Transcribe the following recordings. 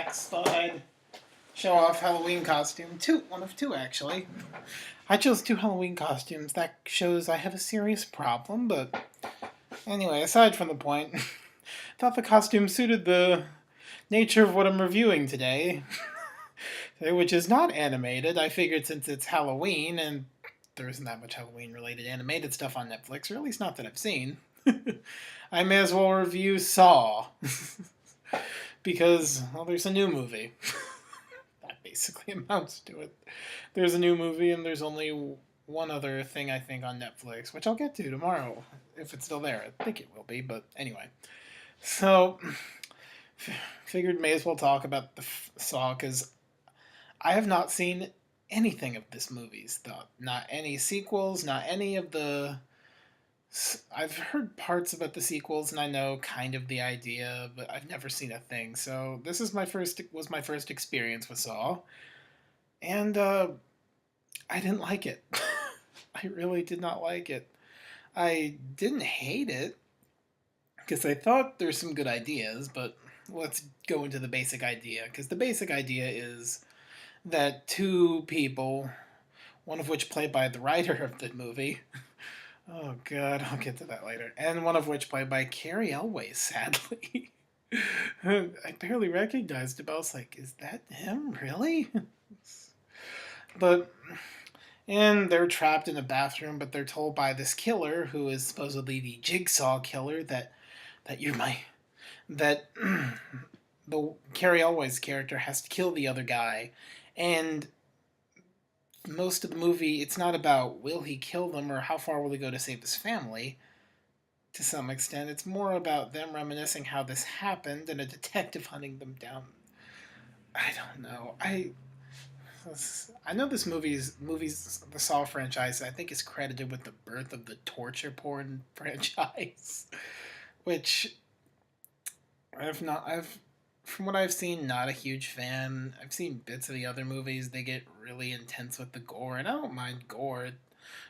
Yes, thought I'd show off Halloween costume. One of two actually. I chose two Halloween costumes. That shows I have a serious problem, but anyway, aside from the point, thought the costume suited the nature of what I'm reviewing today, which is not animated. I figured since it's Halloween and there isn't that much Halloween related animated stuff on Netflix, or at least not that I've seen, I may as well review Saw. Because, well, there's a new movie. That basically amounts to it. There's a new movie, and there's only one other thing I think on Netflix, which I'll get to tomorrow, if it's still there. I think it will be, but anyway. So, figured may as well talk about the Saw, because I have not seen anything of this movie's, though. Not any sequels, not any of the... I've heard parts about the sequels and I know kind of the idea, but I've never seen a thing. So this is my first experience with Saw, and I didn't like it. I really did not like it. I didn't hate it because I thought there's some good ideas, but let's go into the basic idea, because the basic idea is that two people, one of which played by the writer of the movie. Oh god, I'll get to that later. And one of which played by Carrie Elways, sadly. I barely recognized him. I was like, is that him? Really? But, and they're trapped in a bathroom, but they're told by this killer, who is supposedly the Jigsaw killer, that you're my... that the Carrie Elways character has to kill the other guy. And most of the movie, it's not about will he kill them or how far will he go to save his family. To some extent, it's more about them reminiscing how this happened and a detective hunting them down. I don't know. I know this movies the Saw franchise, I think, is credited with the birth of the torture porn franchise, which I've from what I've seen, not a huge fan. I've seen bits of the other movies. They get really intense with the gore, and I don't mind gore.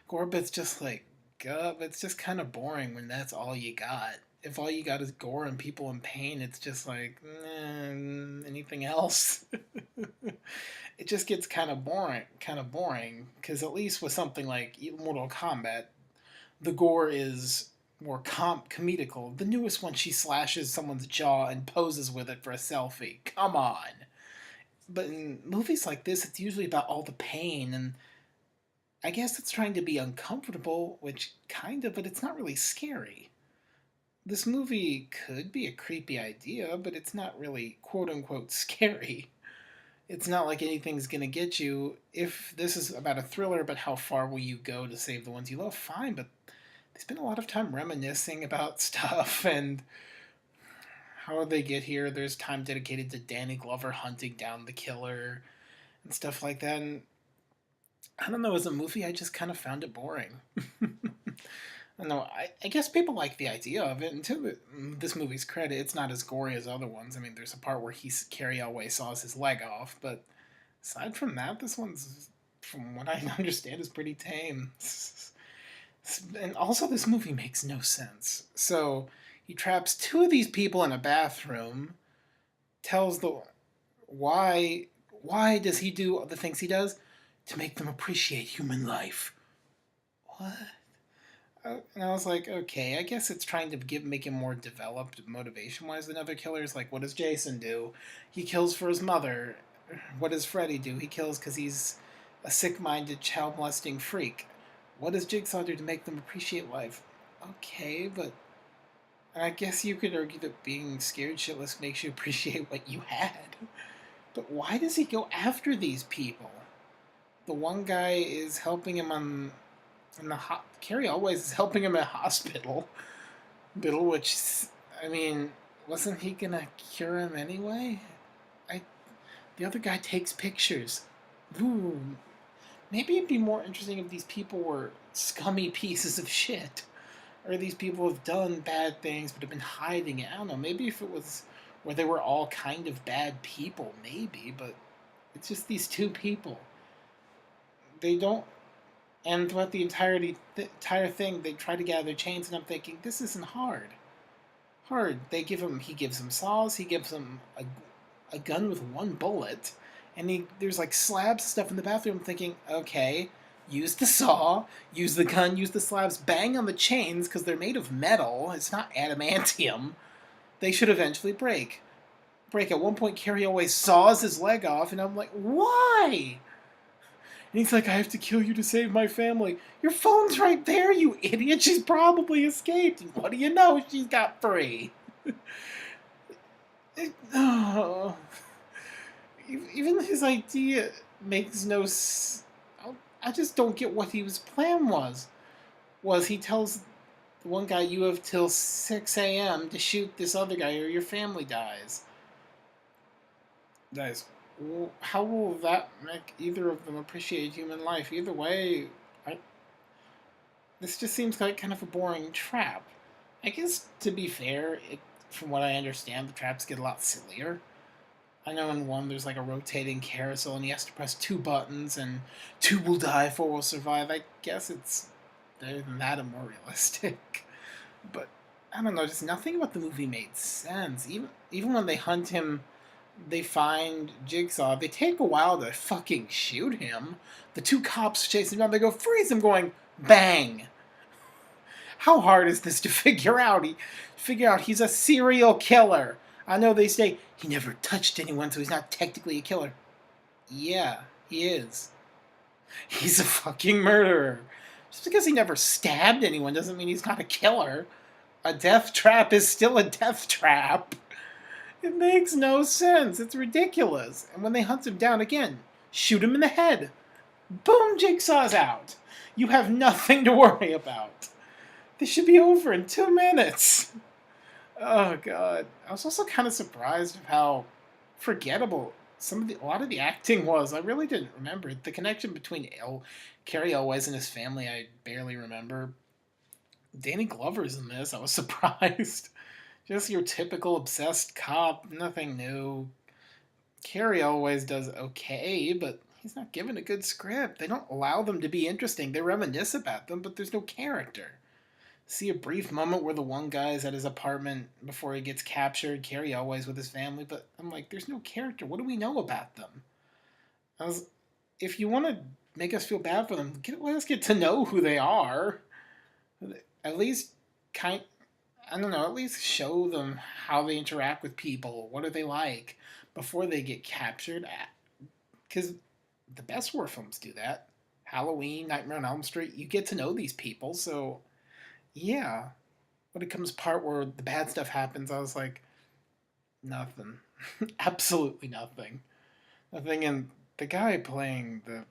Gore, but it's just like, it's just kind of boring when that's all you got. If all you got is gore and people in pain, it's just like, anything else? It just gets kind of boring. Because at least with something like Mortal Kombat, the gore is more comedical. The newest one, she slashes someone's jaw and poses with it for a selfie. Come on. But in movies like this, it's usually about all the pain, and I guess it's trying to be uncomfortable, which kind of, but it's not really scary. This movie could be a creepy idea, but it's not really quote unquote scary. It's not like anything's gonna get you. If this is about a thriller about how far will you go to save the ones you love, fine, but they spend a lot of time reminiscing about stuff and how they get here. There's time dedicated to Danny Glover hunting down the killer and stuff like that. And I don't know, as a movie, I just kind of found it boring. I don't know. I guess people like the idea of it, and to this movie's credit, it's not as gory as other ones. I mean, there's a part where Carrie Elway saws his leg off, but aside from that, this one's, from what I understand, is pretty tame. And also, this movie makes no sense. So, he traps two of these people in a bathroom, tells the... Why does he do the things he does? To make them appreciate human life. What? And I was like, okay, I guess it's trying to make him more developed motivation-wise than other killers. Like, what does Jason do? He kills for his mother. What does Freddy do? He kills because he's a sick-minded, child-molesting freak. What does Jigsaw do to make them appreciate life? Okay, but I guess you could argue that being scared shitless makes you appreciate what you had. But why does he go after these people? The one guy is helping him Carrie always is helping him at hospital, which, I mean, wasn't he gonna cure him anyway? The other guy takes pictures. Ooh, maybe it'd be more interesting if these people were scummy pieces of shit, or these people have done bad things but have been hiding it. I don't know. Maybe if it was where they were all kind of bad people, maybe, but it's just these two people. They don't... And throughout the entire thing, they try to gather their chains, and I'm thinking, this isn't hard. He gives them saws, he gives them a gun with one bullet, and there's like slabs and stuff in the bathroom. Thinking, okay, use the saw, use the gun, use the slabs, bang on the chains because they're made of metal. It's not adamantium. They should eventually break. At one point, Carrie always saws his leg off, and I'm like, why? And he's like, I have to kill you to save my family. Your phone's right there, you idiot. She's probably escaped. And what do you know? She's got free. Oh, even his idea makes no I just don't get what his plan was. He tells the one guy, you have till 6 a.m. to shoot this other guy or your family dies. Guys, how will that make either of them appreciate human life? Either way, this just seems like kind of a boring trap. I guess, to be fair, from what I understand, the traps get a lot sillier. I know in one there's like a rotating carousel and he has to press 2 buttons and 2 will die, 4 will survive. I guess it's better than that and more realistic. But I don't know, just nothing about the movie made sense. Even when they hunt him, they find Jigsaw, they take a while to fucking shoot him. The 2 cops chase him down, they go, freeze him, going, bang! How hard is this to figure out? He's a serial killer. I know they say he never touched anyone, so he's not technically a killer. Yeah, he is. He's a fucking murderer. Just because he never stabbed anyone doesn't mean he's not a killer. A death trap is still a death trap. It makes no sense. It's ridiculous. And when they hunt him down again, shoot him in the head. Boom, Jigsaw's out. You have nothing to worry about. This should be over in 2 minutes. Oh god. I was also kind of surprised of how forgettable a lot of the acting was. I really didn't remember the connection between Cary Elwes and his family. I barely remember. Danny Glover's in this. I was surprised. Just your typical obsessed cop. Nothing new. Cary Elwes does okay, but he's not given a good script. They don't allow them to be interesting. They reminisce about them, but there's no character. See a brief moment where the one guy's at his apartment before he gets captured, Cary Elwes with his family, but I'm like, there's no character. What do we know about them? If you want to make us feel bad for them, let us get to know who they are. At least I don't know, at least show them how they interact with people. What are they like before they get captured? Because the best horror films do that. Halloween, Nightmare on Elm Street, you get to know these people, so yeah. When it comes part where the bad stuff happens, I was like, nothing. Absolutely nothing. Nothing. And the guy playing the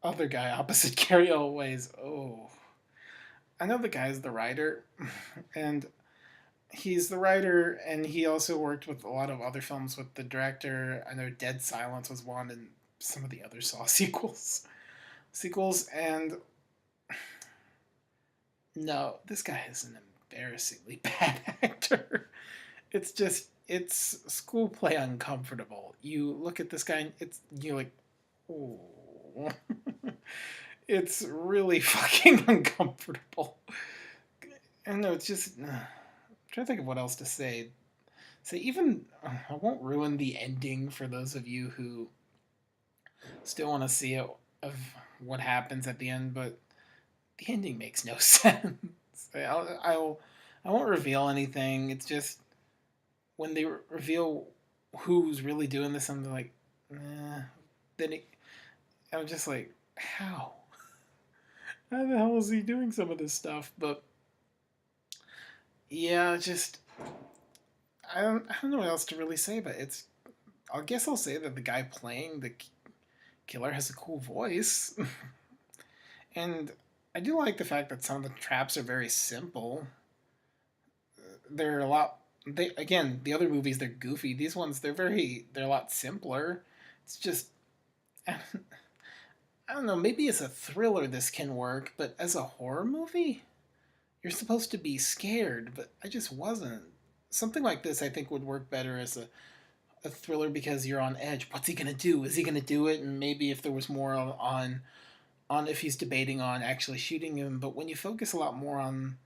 other guy opposite Cary Elwes, oh. I know the guy's the writer, and he's the writer, and he also worked with a lot of other films with the director. I know Dead Silence was one, and some of the other Saw sequels, and no, this guy is an embarrassingly bad actor. It's school play uncomfortable. You look at this guy, and you're like, oh. It's really fucking uncomfortable. And no, it's just. I'm trying to think of what else to say. So even I won't ruin the ending for those of you who still want to see it of what happens at the end, but the ending makes no sense. I won't reveal anything. It's just when they reveal who's really doing this, I'm like, I'm just like, how? How the hell is he doing some of this stuff? But yeah, just I don't know what else to really say. But I guess I'll say that the guy playing the killer has a cool voice, and I do like the fact that some of the traps are very simple. They're a lot. The other movies they're goofy. These ones they're a lot simpler. It's just I don't know. Maybe as a thriller this can work, but as a horror movie, you're supposed to be scared. But I just wasn't. Something like this I think would work better as a thriller because you're on edge. What's he gonna do? Is he gonna do it? And maybe if there was more on if he's debating on actually shooting him. But when you focus a lot more on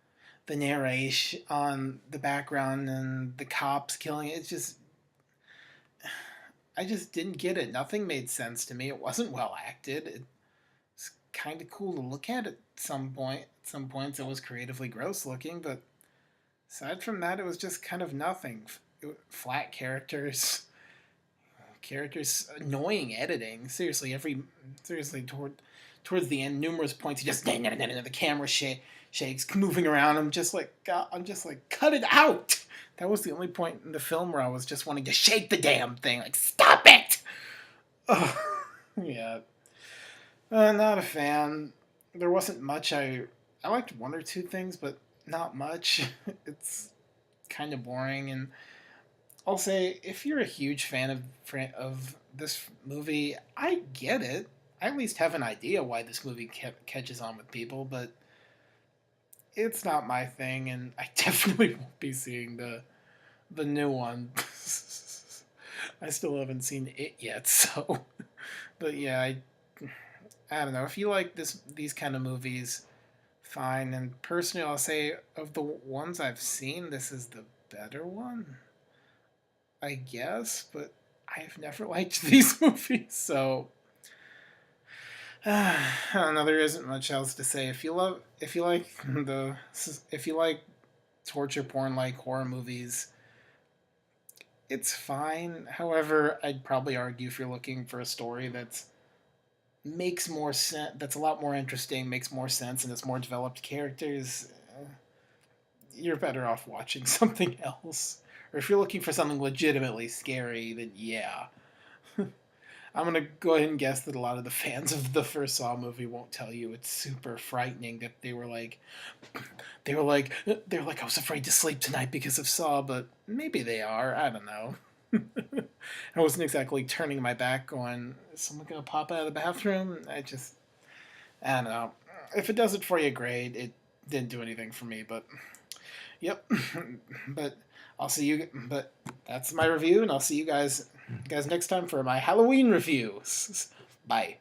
the narration, on the background, and the cops killing it, it's just I just didn't get it. Nothing made sense to me. It wasn't well acted. It's kind of cool to look at some point. At some points, it was creatively gross looking, but aside from that, it was just kind of nothing. Flat characters, annoying editing. Seriously, towards the end, numerous points, he just the camera shakes, moving around. I'm just like, cut it out. That was the only point in the film where I was just wanting to shake the damn thing. Like, stop it! Oh, yeah. Not a fan. There wasn't much. I liked one or two things, but not much. It's kind of boring. And I'll say, if you're a huge fan of this movie, I get it. I at least have an idea why this movie catches on with people, but it's not my thing, and I definitely won't be seeing the new one. I still haven't seen it yet, so. But yeah, I don't know. If you like these kind of movies, fine. And personally, I'll say of the ones I've seen, this is the better one, I guess. But I've never liked these movies, so I don't know. There isn't much else to say. If you like torture porn like horror movies, it's fine. However, I'd probably argue if you're looking for a story makes more sense, that's a lot more interesting, makes more sense, and it's more developed characters, you're better off watching something else. Or if you're looking for something legitimately scary, then yeah. I'm gonna go ahead and guess that a lot of the fans of the first Saw movie won't tell you it's super frightening. That I was afraid to sleep tonight because of Saw, but maybe they are. I don't know. I wasn't exactly turning my back going, is someone gonna pop out of the bathroom? I don't know. If it does it for you, great. It didn't do anything for me, but yep. But I'll see you. But that's my review, and I'll see you guys next time for my Halloween review. Bye.